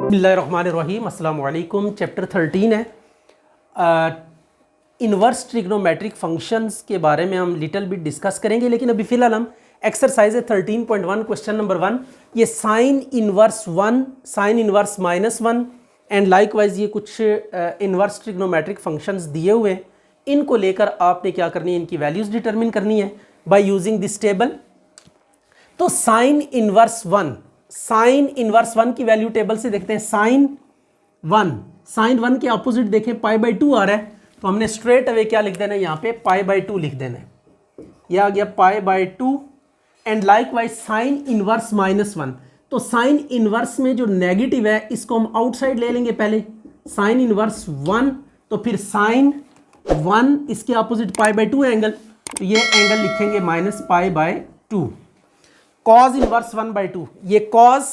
बिस्मिल्लाहिर्रहमानिर्रहीम, अस्सलाम वालेकुम। चैप्टर 13 है इन्वर्स ट्रिग्नोमेट्रिक फंक्शंस के बारे में हम लिटिल बिट डिस्कस करेंगे, लेकिन अभी फ़िलहाल हम एक्सरसाइज है 13.1 क्वेश्चन नंबर 1, ये sign inverse 1, sign inverse -1 and likewise ये कुछ इन्वर्स ट्रिग्नोमेट्रिक फंक्शंस दिए हुए हैं। इनको लेकर आपने क्या करनी है, इनकी वैल्यूज़ डिटरमिन करनी है बाय यूजिंग दिस टेबल। तो साइन इन्वर्स 1, साइन इन्वर्स 1 की वैल्यू टेबल से देखते हैं। साइन 1 के अपोजिट देखें π/2 आ रहा है, तो हमने स्ट्रेट अवे क्या लिख देना है, यहाँ पे π/2 लिख देना है। यह आ गया π/2 एंड लाइकवाइज साइन इन्वर्स -1। तो साइन इन्वर्स में जो नेगेटिव है इसको हम आउटसाइड ले लेंगे पहले। साइन इन्वर्स 1, तो फिर साइन 1 इसके अपोजिट π/2 एंगल, तो ये एंगल लिखेंगे -π/2। कॉज इन्वर्स 1/2, ये कॉज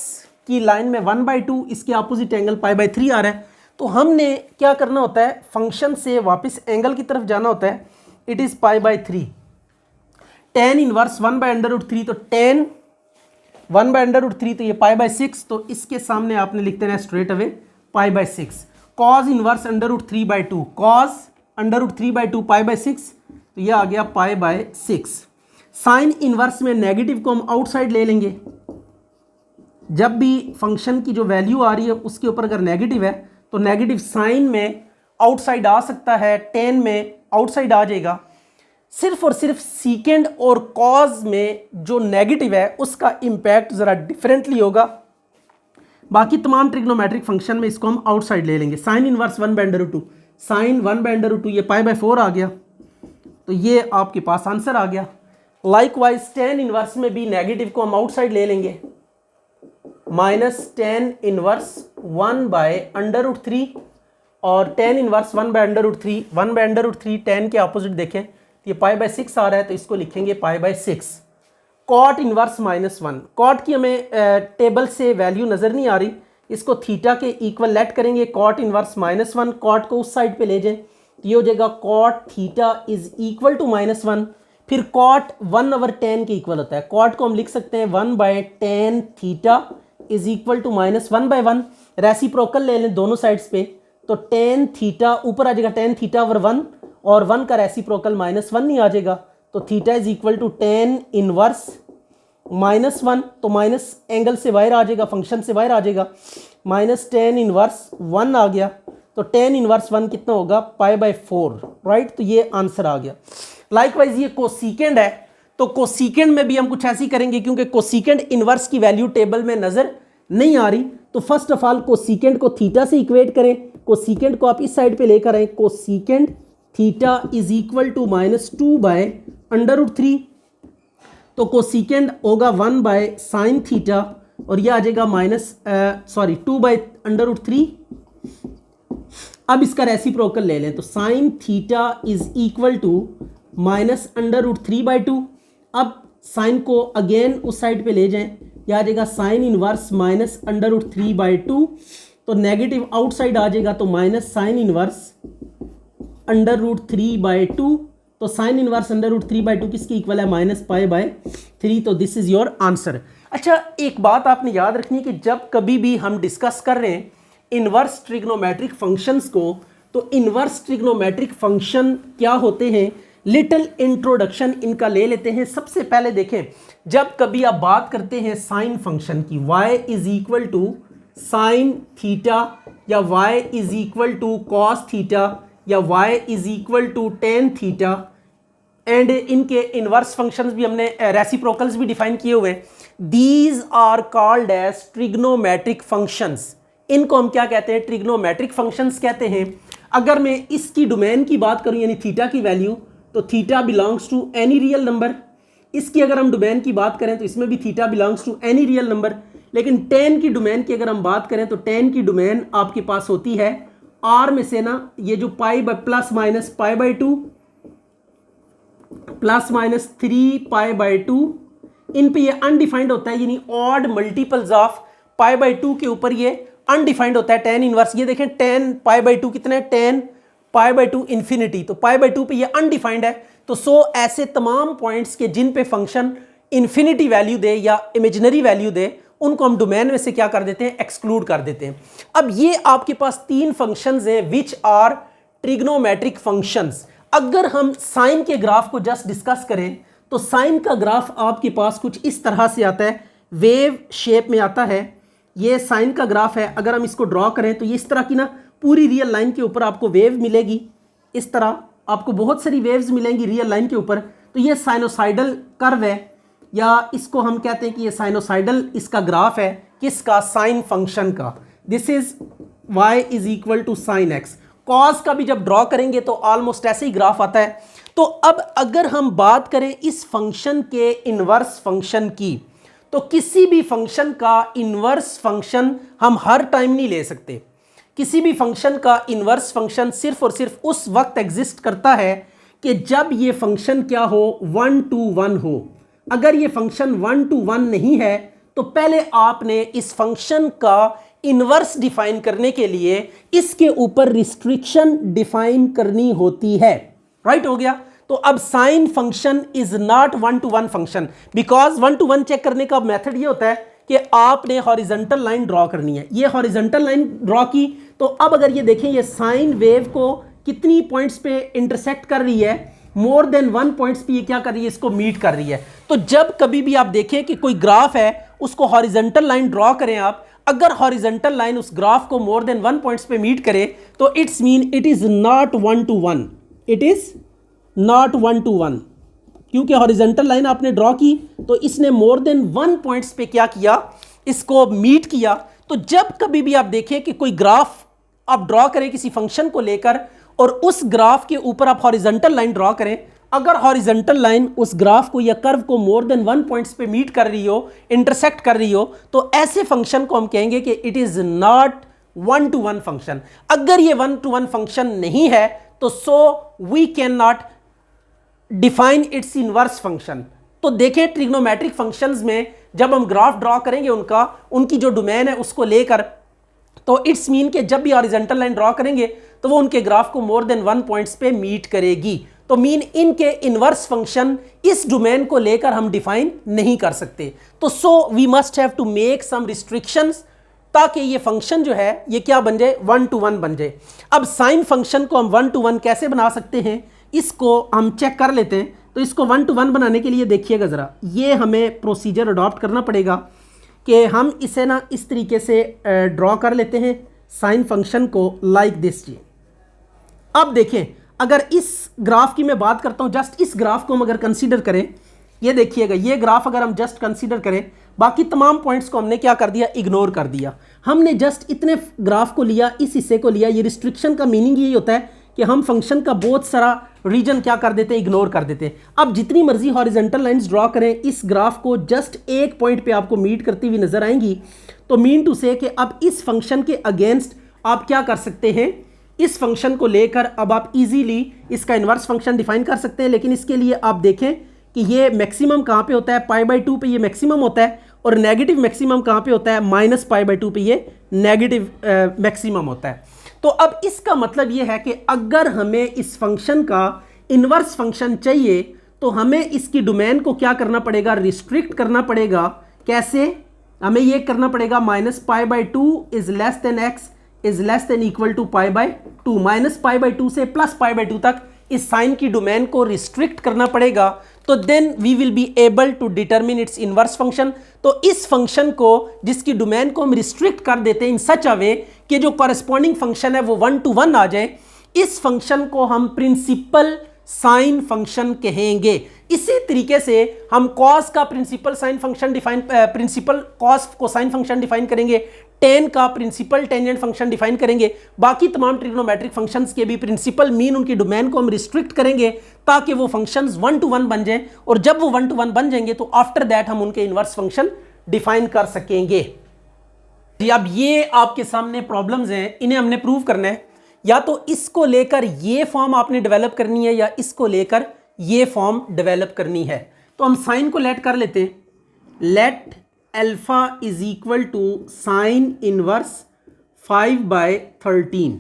की लाइन में 1/2, इसके अपोजिट एंगल π/3 आ रहा है। तो हमने क्या करना होता है, फंक्शन से वापस एंगल की तरफ जाना होता है। It is π/3। टेन इन्वर्स 1/√3, तो टेन 1/√3, तो ये π/6, तो इसके सामने आपने लिख देना है straight away π/6। Cos inverse √3/2, cos √3/2 π/6, तो ये आ गया π/6। साइन इन्वर्स में नेगेटिव को हम आउटसाइड ले लेंगे। जब भी फंक्शन की जो वैल्यू आ रही है उसके ऊपर अगर नेगेटिव है तो नेगेटिव साइन में आउटसाइड आ सकता है, टेन में आउटसाइड आ जाएगा। सिर्फ और सिर्फ सीकेंड और कॉज में जो नेगेटिव है उसका इम्पैक्ट ज़रा डिफरेंटली होगा। बाकी तमाम ट्रिग्नोमेट्रिक फंक्शन में इसको हम आउटसाइड ले लेंगे। साइन इन्वर्स 1/√2, साइन 1/√2, ये π/4 आ गया, तो ये आपके पास आंसर आ गया। लाइकवाइज टेन इन्वर्स में भी नेगेटिव को हम आउटसाइड ले लेंगे, -10 इन्वर्स 1/√3, और टेन इन्वर्स 1/√3, 1/√3 10 के अपोजिट देखें तो ये π/6 आ रहा है, तो इसको लिखेंगे π/6। कॉट इन्वर्स -1, कॉट की हमें टेबल से वैल्यू नज़र नहीं आ रही, इसको थीटा के इक्वल लेट करेंगे। कॉट इन्वर्स -1, कॉट को उस साइड पे ले जाएं तो ये हो जाएगा cot theta is equal to -1। फिर कॉट 1/10 के इक्वल होता है, कॉट को हम लिख सकते हैं 1/10 theta is equal to -1/1। Reciprocal ले लें दोनों साइड्स पे, तो 10 थीटा ऊपर आ जाएगा 10 थीटा ओवर 1, और 1 का रेसिप्रोकल -1 नहीं आ जाएगा, तो theta is equal to 10 inverse -1, तो माइनस एंगल से बाहर आ जाएगा, फंक्शन से बाहर आ जाएगा, -10 इनवर्स 1 आ गया, तो 10 इनवर्स 1 कितना होगा, π/4, राइट। तो ये आंसर आ गया। लाइकवाइज ये कोसीकेंड है, तो कोसीकेंड में भी हम कुछ ऐसी करेंगे, क्योंकि कोसीकेंड इन्वर्स की वैल्यू टेबल में नजर नहीं आ रही। तो फर्स्ट ऑफ ऑल कोसीकेंड को थीटा से इक्वेट करें, कोसीकेंड को आप इस साइड पे लेकर आए। कोसीकेंड थीटा इज इक्वल टू -2/√3, तो कोसीकेंड होगा 1/sin थीटा, और यह आ जाएगा 2/√3। अब इसका रेसिप्रोकल ले लें, तो sine theta is equal to -√3/2। अब साइन को अगेन उस साइड पे ले जाएं, यह आ जाएगा साइन इनवर्स -√3/2, तो नेगेटिव आउटसाइड आ जाएगा, तो -sin इनवर्स √3/2, तो साइन इनवर्स √3/2 किसकी इक्वल है, -π/3। तो दिस इज योर आंसर। अच्छा, एक बात आपने याद रखनी है कि जब कभी भी हम डिस्कस कर रहे हैं इन्वर्स ट्रिग्नोमेट्रिक फंक्शंस को, तो इन्वर्स ट्रिग्नोमेट्रिक फंक्शन क्या होते हैं, लिटिल इंट्रोडक्शन इनका ले लेते हैं। सबसे पहले देखें, जब कभी आप बात करते हैं साइन फंक्शन की, y is equal to sine theta, या y is equal to cos theta, या y is equal to tan theta, and इनके इन्वर्स फंक्शंस भी हमने रेसिप्रोकल्स भी डिफाइन किए हुए हैं। These are called as trigonometric functions. इनको हम क्या कहते हैं, ट्रिग्नोमेट्रिक फंक्शंस कहते हैं। अगर मैं इसकी डोमेन की बात करूं, यानी थीटा की वैल्यू, तो theta belongs to any real number. इसकी अगर हम डोमेन की बात करें तो इसमें भी theta belongs to any real number. लेकिन टेन की डोमेन की अगर हम बात करें तो टेन की डोमेन आपके पास होती है आर में से ना, ये जो ±π/2 ±3π/2, इन पे ये अनडिफाइंड होता है, यानी ऑड मल्टीपल्स ऑफ π/2 के ऊपर ये अनडिफाइंड होता है टेन इनवर्स। ये देखें 10 π/2 कितना है, 10 π/2 इन्फिनिटी, तो π/2 पे ये अनडिफाइंड है। तो ऐसे तमाम पॉइंट्स के जिन पे फंक्शन इन्फिनिटी वैल्यू दे या इमेजिनरी वैल्यू दे, उनको हम डोमेन में से क्या कर देते हैं, एक्सक्लूड कर देते हैं। अब ये आपके पास तीन फंक्शंस हैं विच आर ट्रिग्नोमेट्रिक फंक्शंस। अगर हम साइन के ग्राफ को जस्ट डिस्कस करें तो साइन का ग्राफ आपके पास कुछ इस तरह से आता है, वेव शेप में आता है। ये साइन का ग्राफ है, अगर हम इसको ड्रॉ करें तो ये इस तरह की ना पूरी रियल लाइन के ऊपर आपको वेव मिलेगी। इस तरह आपको बहुत सारी वेव्स मिलेंगी रियल लाइन के ऊपर। तो ये साइनोसाइडल कर्व है, या इसको हम कहते हैं कि ये साइनोसाइडल इसका ग्राफ है, किसका, साइन फंक्शन का। This is y is equal to sine x. Cos का भी जब ड्रॉ करेंगे तो ऑलमोस्ट ऐसे ही ग्राफ आता है। तो अब अगर हम बात करें इस फंक्शन के इनवर्स फंक्शन की, तो किसी भी फंक्शन का इनवर्स फंक्शन हम हर टाइम नहीं ले सकते। किसी भी फंक्शन का इनवर्स फंक्शन सिर्फ और सिर्फ उस वक्त एग्जिस्ट करता है कि जब ये फंक्शन क्या हो, 1 to 1 हो। अगर ये फंक्शन 1 to 1 नहीं है तो पहले आपने इस फंक्शन का इनवर्स डिफाइन करने के लिए इसके ऊपर रिस्ट्रिक्शन डिफाइन करनी होती है। राइट हो गया। तो अब sine function is not 1 to 1 function, because 1 to 1 check करने का मेथड ये होता है कि आपने हॉरिजॉन्टल लाइन ड्रॉ करनी है। ये हॉरिजॉन्टल लाइन ड्रॉ की तो अब अगर ये देखें ये साइन वेव को कितनी पॉइंट्स पे इंटरसेक्ट कर रही है, मोर देन 1 पॉइंट्स पे ये क्या कर रही है, इसको मीट कर रही है। तो जब कभी भी आप देखें कि कोई ग्राफ है उसको हॉरिजॉन्टल लाइन ड्रॉ करें आप, अगर हॉरिजॉन्टल लाइन उस ग्राफ को मोर देन 1 पॉइंट्स पे मीट करे तो it's mean it is not 1 to 1, it is not 1 to 1, क्योंकि हॉरिजॉन्टल लाइन आपने ड्रॉ की तो इसने मोर देन 1 पॉइंट्स पे क्या किया, इसको मीट किया। तो जब कभी भी आप देखें कि कोई ग्राफ आप ड्रॉ करें किसी फंक्शन को लेकर और उस ग्राफ के ऊपर आप हॉरिजॉन्टल लाइन ड्रॉ करें, अगर हॉरिजॉन्टल लाइन उस ग्राफ को या कर्व को मोर देन 1 पॉइंट्स पे मीट कर रही हो, इंटरसेक्ट कर रही हो, तो ऐसे फंक्शन को हम कहेंगे कि it is not 1 to 1 function. अगर ये 1 to 1 फंक्शन नहीं है तो so we can not define its inverse function. तो देखें ट्रिग्नोमेट्रिक फंक्शंस में जब हम ग्राफ ड्रॉ करेंगे उनकी जो डोमेन है उसको लेकर, तो इट्स मीन कि जब भी हॉरिजॉन्टल लाइन ड्रॉ करेंगे तो वो उनके ग्राफ को मोर देन 1 पॉइंट्स पे मीट करेगी। तो मीन इनके इनवर्स फंक्शन इस डोमेन को लेकर हम डिफाइन नहीं कर सकते। तो so we must have to make some restrictions ताकि ये फंक्शन जो है ये क्या बन जाए, 1 to 1 बन जाए। अब साइन फंक्शन को हम 1 to 1 कैसे बना सकते हैं, इसको हम चेक कर लेते हैं। तो इसको 1 to 1 बनाने के लिए देखिएगा ज़रा, ये हमें प्रोसीजर अडॉप्ट करना पड़ेगा कि हम इसे ना इस तरीके से ड्रॉ कर लेते हैं साइन फंक्शन को, लाइक दिस जी। अब देखें अगर इस ग्राफ की मैं बात करता हूँ, जस्ट इस ग्राफ को हम अगर कंसीडर करें, ये देखिएगा ये ग्राफ अगर हम जस्ट कंसीडर करें, बाकी तमाम पॉइंट्स को हमने क्या कर दिया, इग्नोर कर दिया। हमने जस्ट इतने ग्राफ को लिया, इस हिस्से को लिया। ये रिस्ट्रिक्शन का मीनिंग यही होता है कि हम फंक्शन का बहुत सारा रीजन क्या कर देते हैं, इग्नोर कर देते हैं। अब जितनी मर्जी हॉरिजॉन्टल लाइंस ड्रॉ करें, इस ग्राफ को जस्ट एक पॉइंट पे आपको मीट करती हुई नजर आएंगी। तो मीन टू से कि अब इस फंक्शन के अगेंस्ट आप क्या कर सकते हैं, इस फंक्शन को लेकर अब आप इजीली इसका इन्वर्स फंक्शन डिफाइन कर सकते हैं। लेकिन इसके लिए आप देखें कि ये मैक्सिमम कहाँ पे होता है, π/2 पे ये मैक्सिमम होता है, और नेगेटिव मैक्सिमम कहाँ पे होता है, -π/2 पे ये नेगेटिव मैक्सिमम होता है। तो अब इसका मतलब ये है कि अगर हमें इस फंक्शन का इन्वर्स फंक्शन चाहिए तो हमें इसकी डोमेन को क्या करना पड़ेगा, रिस्ट्रिक्ट करना पड़ेगा। कैसे, हमें ये करना पड़ेगा -π/2 is less than x is less than equal to π/2, -π/2 से +π/2 तक इस साइन की डोमेन को रिस्ट्रिक्ट करना पड़ेगा। तो then we will be able to determine its inverse function. तो इस फंक्शन को जिसकी डोमेन को हम रिस्ट्रिक्ट कर देते हैं इन सच अ वे कि जो कॉरेस्पॉन्डिंग फंक्शन है वो 1 to 1 आ जाए, इस फंक्शन को हम प्रिंसिपल साइन फंक्शन कहेंगे। इसी तरीके से हम कॉस का principal sine function define, principal cos cosine function define करेंगे, टेन का प्रिंसिपल टेंजेंट फंक्शन डिफाइन करेंगे, बाकी तमाम ट्रिग्नोमेट्रिक फंक्शंस के भी प्रिंसिपल मीन उनकी डोमेन को हम रिस्ट्रिक्ट करेंगे ताकि वो फंक्शंस 1 to 1 बन जाएं, और जब वो 1 to 1 बन जाएंगे तो आफ्टर दैट हम उनके इन्वर्स फंक्शन डिफाइन कर सकेंगे। अब ये आपके सामने प्रॉब्लम्स हैं, इन्हें हमने प्रूव करना है। या तो इसको लेकर ये फॉर्म आपने डेवलप करनी है या इसको लेकर ये फॉर्म डेवलप करनी है। तो हम साइन को लेट कर लेते हैं, let alpha is equal to sine inverse 5/13।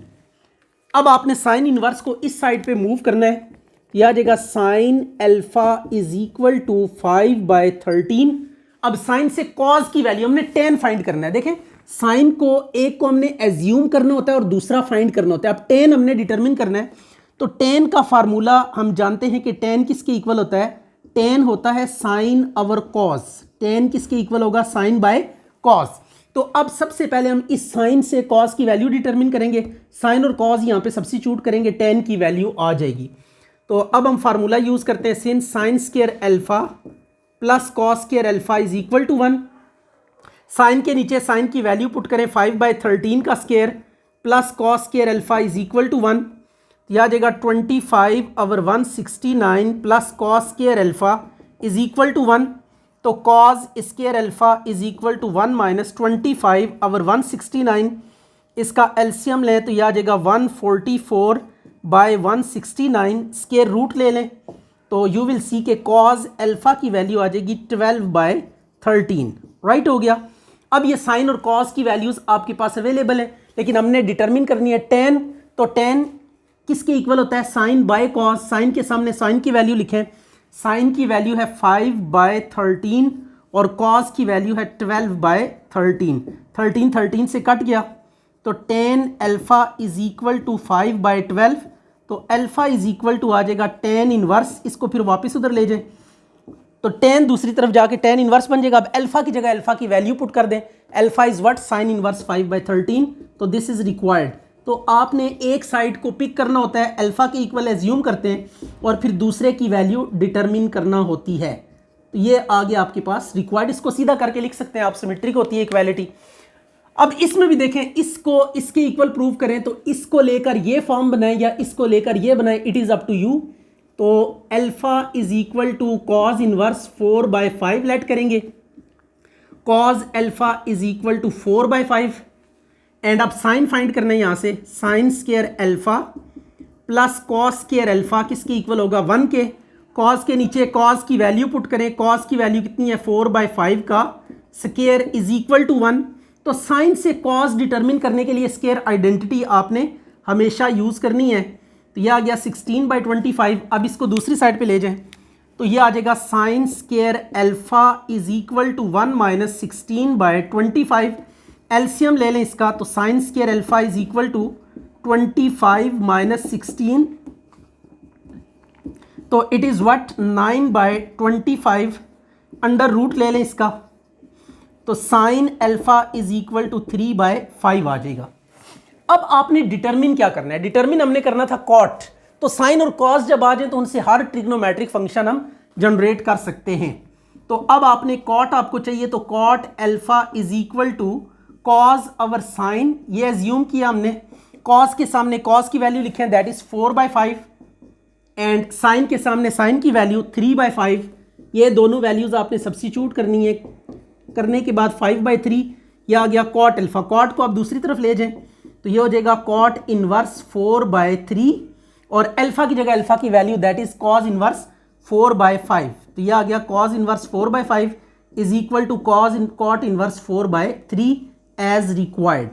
अब आपने साइन इनवर्स को इस साइड पे मूव करना है, यह आ जाएगा sine alpha is equal to 5/13। अब साइन से कॉज की वैल्यू हमने टेन फाइंड करना है। देखें साइन को एक को हमने एज्यूम करना होता है और दूसरा फाइंड करना होता है। अब टेन हमने डिटरमिन करना है, तो टेन का फार्मूला हम जानते हैं कि टेन किसके इक्वल होता है, टेन होता है साइन ओवर कॉज। टेन किसके इक्वल होगा, साइन बाय कॉज। तो अब सबसे पहले हम इस साइन से कॉज की वैल्यू डिटरमिन करेंगे, साइन और कॉज यहाँ पे सब्स्टिट्यूट करेंगे, टेन की वैल्यू आ जाएगी। तो अब हम फार्मूला यूज करते हैं, since sine square alpha plus cos square alpha is equal to 1। Sine के नीचे साइन की वैल्यू पुट करें 5/13 का square plus cos square alpha is equal to 1। यह आ जाएगा 25/169 plus cos square alpha is equal to 1। तो cos square alpha is equal to 1 minus 25/169। इसका एलसीएम लें तो यह आ जाएगा 144/169। स्क्वायर रूट ले लें तो यू विल सी के कॉस अल्फा की वैल्यू आ जाएगी 12/13। राइट हो गया। अब ये साइन और कॉस की वैल्यूज आपके पास अवेलेबल है, लेकिन हमने डिटरमिन करनी है टेन। तो टेन किसके इक्वल होता है, साइन बाय कॉस। साइन के सामने साइन की वैल्यू लिखें, साइन की वैल्यू है 5/13 और कॉस की वैल्यू है 12/13। 13 से कट गया तो tan alpha is equal to 5/12। तो अल्फा इज इक्वल टू आ जाएगा टेन इनवर्स, इसको फिर वापस उधर ले जाएं तो टेन दूसरी तरफ जाके टेन इनवर्स बन जाएगा। अब अल्फा की जगह अल्फा की वैल्यू पुट कर दें, alpha is what, sign inverse 5/13। तो दिस इज रिक्वायर्ड। तो आपने एक साइड को पिक करना होता है, अल्फा के इक्वल एज्यूम करते हैं और फिर दूसरे की वैल्यू डिटरमिन करना होती है। तो ये आ गया आपके पास रिक्वायर्ड। इसको सीधा करके लिख सकते हैं आप, सिमेट्रिक होती है इक्वालिटी। अब इसमें भी देखें, इसको इसके इक्वल प्रूव करें तो इसको लेकर ये फॉर्म बनाए या इसको लेकर ये बनाए, it is up to you. तो alpha is equal to cos inverse 4/5 let करेंगे, cos alpha is equal to 4/5। And अब साइन फाइंड करना है यहाँ से, sine square alpha plus cos square alpha किसके इक्वल होगा, 1 के। कॉस के नीचे कॉस की वैल्यू पुट करें, कॉस की वैल्यू कितनी है 4/5 का स्क्वायर इज इक्वल टू 1। तो साइन से कॉस डिटरमिन करने के लिए स्क्वायर आइडेंटिटी आपने हमेशा यूज करनी है। तो यह आ गया 16/25। अब इसको दूसरी साइड पे ले जाएं तो यह आ जाएगा sine square alpha is equal to 1 minus 16/25। LCM ले लें इसका तो sine square alpha is equal to 25 minus 16, तो it is what 9/25। Under root ले लें इसका तो sine alpha is equal to 3/5 आ जाएगा। अब आपने डिटरमिन क्या करना है, डिटरमिन हमने करना था कॉट। तो साइन और कॉस जब आ जाए तो उनसे हर ट्रिग्नोमेट्रिक फंक्शन हम जनरेट कर सकते हैं। तो अब आपने कॉट आपको चाहिए तो cot alpha is equal to cos over sine, ये एज्यूम किया हमने। कॉस के सामने कॉस की वैल्यू लिखें दैट इज 4/5 एंड साइन के सामने साइन की वैल्यू 3/5। ये दोनों वैल्यूज आपने सब्स्टिट्यूट करनी है, करने के बाद 5/3 यह आ गया कॉट अल्फा। कॉट को आप दूसरी तरफ ले जाएं तो ये हो जाएगा कॉट इनवर्स 4/3 और अल्फा की जगह अल्फा की value that is cos inverse 4/5। तो ये आ गया cos inverse 4/5 is equal to cot inverse 4/3 as required.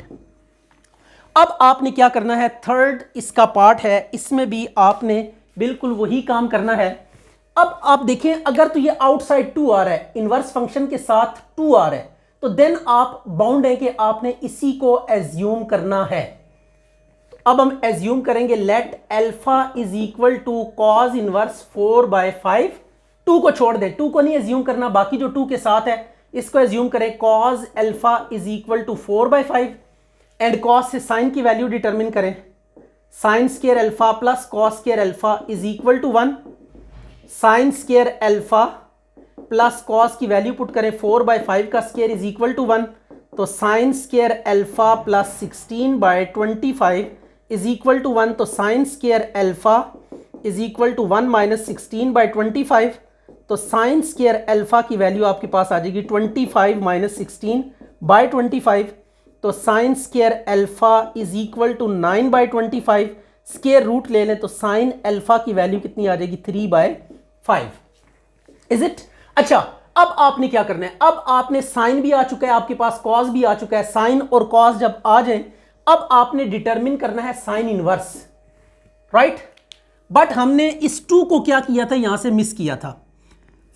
अब आपने क्या करना है, थर्ड इसका पार्ट है, इसमें भी आपने बिल्कुल वही काम करना है। अब आप देखें अगर तो ये आउटसाइड 2 आ रहा है, इनवर्स फंक्शन के साथ 2 आ रहा है, तो देन आप बाउंड है कि आपने इसी को एज्यूम करना है। तो अब हम एज्यूम करेंगे let alpha is equal to cos inverse 4/5। 2 को छोड़ दें, 2 को नहीं एज्यूम करना, बाकी जो 2 के साथ है इसको एज्यूम करें cos alpha is equal to 4/5 and cos से साइन की वैल्यू डिटरमिन करें, sine square alpha plus cos square alpha is equal to 1। Sine square alpha plus cos की वैल्यू पुट करें 4/5 का स्क्वायर इज इक्वल टू 1। तो sine square alpha plus 16/25 is equal to 1। तो sine square alpha is equal to 1 minus 16/25। तो sine square alpha की value आपके पास आ जाएगी 25 माइनस 16/25। तो sine square alpha is equal to 9/25। Square root ले लें तो साइन अल्फा की वैल्यू कितनी आ जाएगी 3/5। Is it? अच्छा, अब आपने क्या करना है, अब आपने साइन भी आ चुका है आपके पास, कॉस भी आ चुका है। साइन और कॉस जब आ जाए अब आपने डिटरमिन करना है साइन इनवर्स, राइट। बट हमने इस 2 को क्या किया था, यहां से मिस किया था।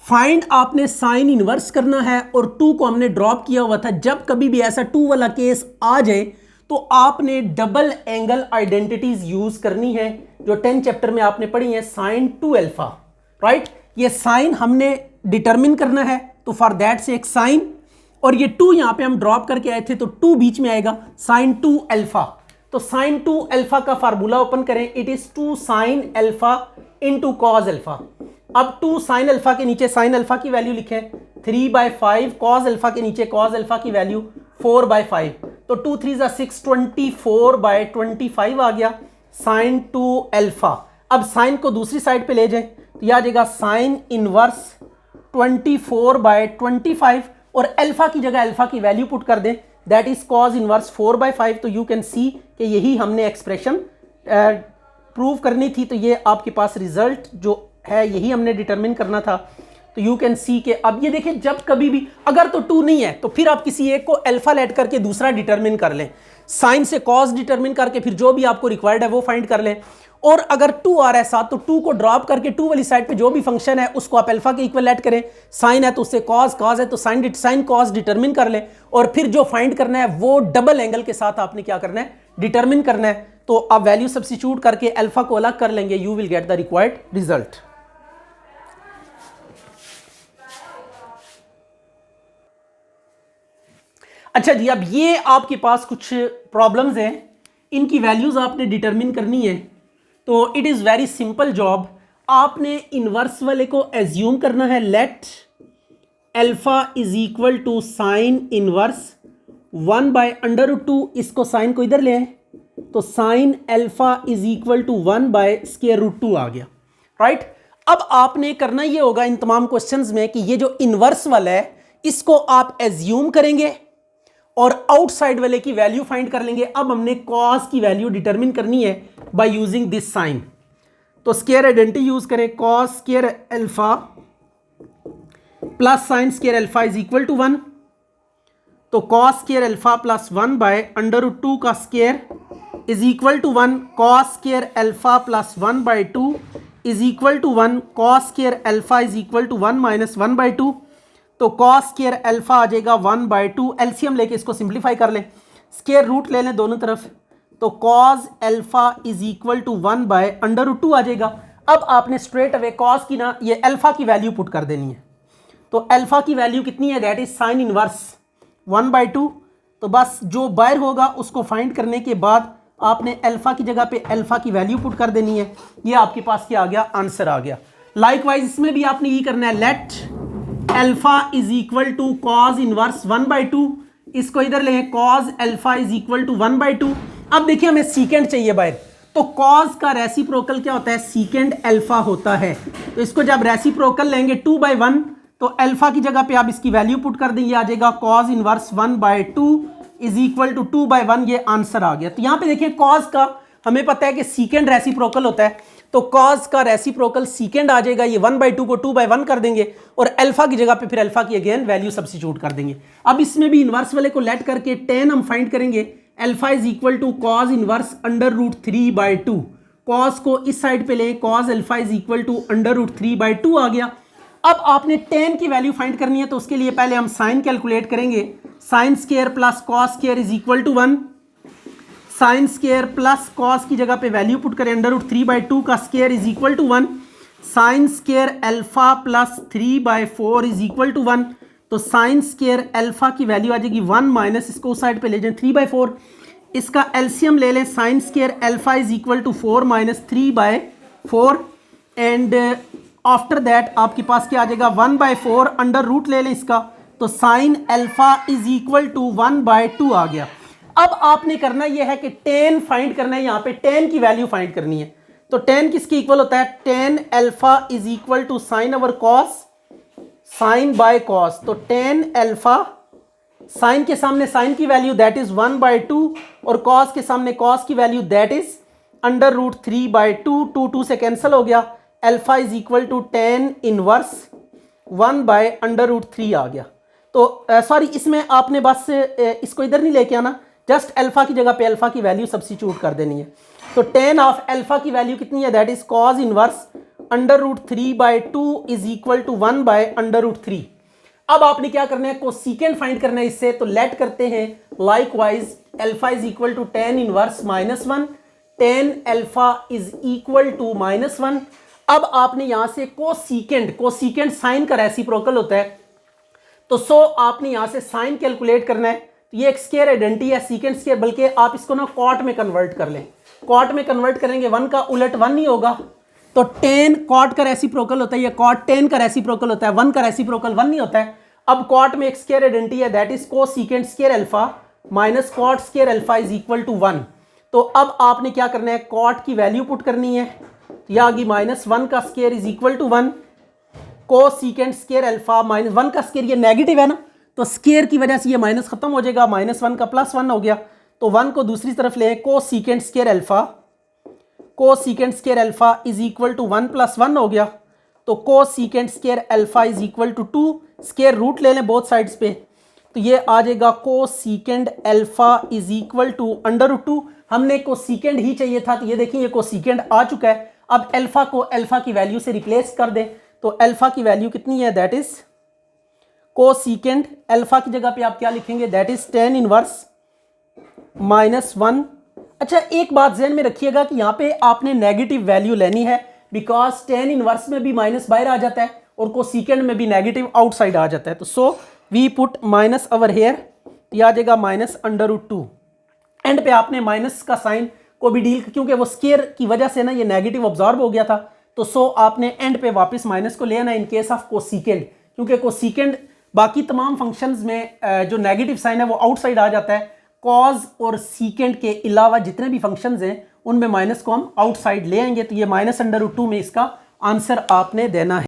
फाइंड आपने साइन इनवर्स करना है और 2 को हमने ड्रॉप किया हुआ था। जब कभी भी ऐसा 2 वाला केस आ जाए तो आपने डबल एंगल आइडेंटिटीज यूज करनी है, जो 10 चैप्टर में आपने पढ़ी है, साइन 2 अल्फा, राइट। ये साइन हमने डिटरमिन करना है, तो फॉर दैट से एक साइन, और ये 2 यहां पे हम ड्रॉप करके आए थे तो 2 बीच में आएगा, साइन 2 अल्फा। तो साइन 2 अल्फा का फार्मूला ओपन करें, it is 2 sine alpha into cos alpha. अब 2 साइन अल्फा के नीचे साइन अल्फा की वैल्यू लिखें 3/5, कॉस अल्फा के नीचे कॉस अल्फा की वैल्यू 4/5, तो 2 3 6, 24/25 आ गया साइन 2 अल्फा। अब साइन को दूसरी साइड पे ले जाएं तो यह आ जाएगा साइन इनवर्स 24/25, और अल्फा की जगह अल्फा की वैल्यू पुट कर दें, दैट इज कॉस इनवर्स 4/5। तो यू कैन सी कि यही हमने एक्सप्रेशन प्रूव करनी थी, तो ये आपके पास रिजल्ट जो है यही हमने डिटरमिन करना था। तो यू कैन सी के अब ये देखिए, जब कभी भी अगर तो 2 नहीं है तो फिर आप किसी एक को अल्फा लेट करके दूसरा डिटरमिन कर लें, साइन से कॉस डिटरमिन करके फिर जो भी आपको रिक्वायर्ड है वो फाइंड कर लें। और अगर 2 आ रहा है साथ तो 2 को ड्रॉप करके 2 वाली साइड पे जो भी फंक्शन है उसको आप अल्फा के इक्वल लेट करें, साइन है तो उससे कॉस, कॉस है तो साइन कॉस डिटरमिन कर लें, और फिर जो फाइंड करना है वो डबल एंगल के साथ आपने क्या करना है, डिटरमिन करना है। तो आप वैल्यू सब्स्टिट्यूट करके अल्फा को अलग कर लेंगे, you will get the required result. अच्छा जी, अब ये आपके पास कुछ प्रॉब्लम्स हैं, इनकी वैल्यूज आपने डिटरमिन करनी है। तो it is very simple job. आपने इनवर्स वाले को एज्यूम करना है, let alpha is equal to sine inverse 1/√2, इसको साइन को इधर ले आए तो sine alpha is equal to 1/√2 आ गया, राइट। अब आपने करना ये होगा इन तमाम क्वेश्चंस में कि ये जो इनवर्स वाला है इसको आप एज्यूम करेंगे और आउटसाइड वाले की वैल्यू फाइंड कर लेंगे। अब हमने कॉस की वैल्यू डिटरमिन करनी है बाय यूजिंग दिस साइन। तो स्क्वायर आइडेंटिटी यूज करें, cos square alpha plus sine square alpha is equal to 1। तो कॉस स्क्वायर अल्फा प्लस 1/√2 का square is equal to 1, cos square alpha plus 1/2 is equal to 1, cos square alpha is equal to 1 minus 1/2। तो cos square alpha आ जाएगा 1/2, LCM लेके इसको simplify कर लें, square root ले लें दोनों तरफ, तो cos alpha is equal to 1/√2 आ जाएगा। अब आपने स्ट्रेट अवे कॉस की ना ये अल्फा की वैल्यू पुट कर देनी है। तो अल्फा की वैल्यू कितनी है, दैट इज साइन इनवर्स 1/2। तो बस जो बाहर होगा उसको फाइंड करने के बाद आपने अल्फा की जगह पे अल्फा की वैल्यू पुट कर देनी है। ये आपके पास क्या आ गया, आंसर आ गया। लाइकवाइज इसमें भी आपने ये करना है, let alpha is equal to cos inverse 1/2, इसको इधर लें, cos alpha is equal to 1/2। अब देखिए हमें सीकेंड चाहिए बाहर, तो कॉस का रेसिप्रोकल क्या होता है, सीकेंड अल्फा होता है। तो इसको जब रेसिप्रोकल लेंगे 2/1, तो अल्फा की जगह पे आप इसकी वैल्यू पुट कर देंगे, आ जाएगा cos inverse 1/2 is equal to 2/1, ये आंसर आ गया। तो यहाँ पे देखिए कॉस का हमें पता है कि सीकेंड रेसिप्रोकल होता है, तो कॉस का रेसिप्रोकल सीकेंड आ जाएगा, ये 1/2 को 2/1 कर देंगे और अल्फा की जगह पे फिर अल्फा की अगेन वैल्यू सब्स्टिट्यूट कर देंगे। अब इसमें भी इनवर्स वाले को लेट करके tan हम फाइंड करेंगे, alpha is equal to cos inverse √3/2, cos को इस साइड पे लें, cos alpha is equal to √3/2 आ गया। अब आपने tan की वैल्यू फाइंड करनी है, तो उसके लिए पहले हम साइन कैलकुलेट करेंगे, sine square plus cos square is equal to 1, sine square plus cos की जगह पे वैल्यू पुट करें, √3/2 का square is equal to 1, sine square alpha plus 3/4 is equal to 1। तो साइन स्क्वायर अल्फा की वैल्यू आ जाएगी 1 माइनस, इसको उस साइड पे ले जाएं 3/4, इसका एलसीएम ले लें, sine square alpha is equal to 4 minus 3/4 and after that आपके पास क्या आ जाएगा 1/4, अंडर रूट ले लें इसका, तो sine alpha is equal to 1/2 आ गया। अब आपने करना यह है कि tan फाइंड करना है, यहाँ पे tan की वैल्यू फाइंड करनी है। तो tan किसके इक्वल होता है, tan alpha is equal to sine over cos, sine by cos. तो tan अल्फा, साइन के सामने साइन की वैल्यू दैट इज 1/2 और कॉस के सामने कॉस की वैल्यू दैट इज √3/2, 2 से कैंसिल हो गया, alpha is equal to tan inverse 1/√3 आ गया। तो सॉरी इसमें आपने बस इसको इधर नहीं लेके आना, जस्ट अल्फा की जगह पे अल्फा की वैल्यू सब्स्टिट्यूट कर देनी है। तो tan ऑफ अल्फा की वैल्यू कितनी है, that is cos inverse √3/2 is equal to 1/√3। अब आपने क्या करना है, कोसिकेंड फाइंड करना है इससे, तो लेट करते हैं likewise alpha is equal to tan inverse -1, tan alpha is equal to -1। अब आपने यहां से कोसिकेंड साइन का रेसिप्रोकल होता है, तो सो आपने यहां से साइन कैलकुलेट करना है। तो ये एक स्केयर आइडेंटिटी है, सीकेंड स्केयर, बल्कि आप इसको ना कॉट में कन्वर्ट कर लें। कॉट में कन्वर्ट करेंगे 1 का उलट 1 नहीं होगा, तो tan कॉट का रेसिप्रोकल होता है, ये कॉट tan का रेसिप्रोकल होता है, 1 का रेसिप्रोकल 1 नहीं होता है। अब कॉट में एक स्केयर आइडेंटिटी है, that is cosecant square alpha minus cot square alpha is equal to 1। तो अब आपने क्या करना है, कॉट की वैल्यू पुट करनी है, तो यह आ गई -1 का square is equal to 1, cosecant square alpha -1 का स्केयर, ये नेगेटिव है ना, तो स्केयर की वजह से ये माइनस खत्म हो जाएगा, -1 का +1 हो गया, तो 1 को दूसरी तरफ ले, cosecant square alpha is equal to 1 + 1 हो गया, तो cosecant square alpha is equal to 2, square root ले लें बोथ साइड्स पे, तो ये आ जाएगा cosecant alpha is equal to √2। हमने कोसिकेंड ही चाहिए था, तो ये देखिए ये कोसिकेंड आ चुका है। अब अल्फा को अल्फा की वैल्यू से रिप्लेस कर दें, तो अल्फा की वैल्यू कितनी है, दैट इज कोसिकेंड अल्फा की जगह पे आप क्या लिखेंगे, दैट इज tan इनवर्स -1। अच्छा, एक बात ध्यान में रखिएगा कि यहाँ पे आपने नेगेटिव वैल्यू लेनी है, बिकॉज tan इनवर्स में भी माइनस बाहर आ जाता है और कोसिकेंड में भी नेगेटिव आउटसाइड आ जाता है, तो so we put minus over here, यह आ जाएगा -√2। एंड पे आपने माइनस का साइन को भी डील, क्योंकि वो स्केयर की वजह से ना ये नेगेटिव ऑब्जॉर्ब हो गया था, तो सो आपने एंड पे वापस माइनस को ले आना इन केस ऑफ कोसिकेंड, क्योंकि कोसिकेंड बाकी तमाम फंक्शंस में जो नेगेटिव साइन है वो आउटसाइड आ जाता है। कॉज और सीकेंड के अलावा जितने भी फंक्शंस हैं उनमें माइनस को हम आउटसाइड ले आएंगे, तो ये -√2 में इसका आंसर आपने देना है।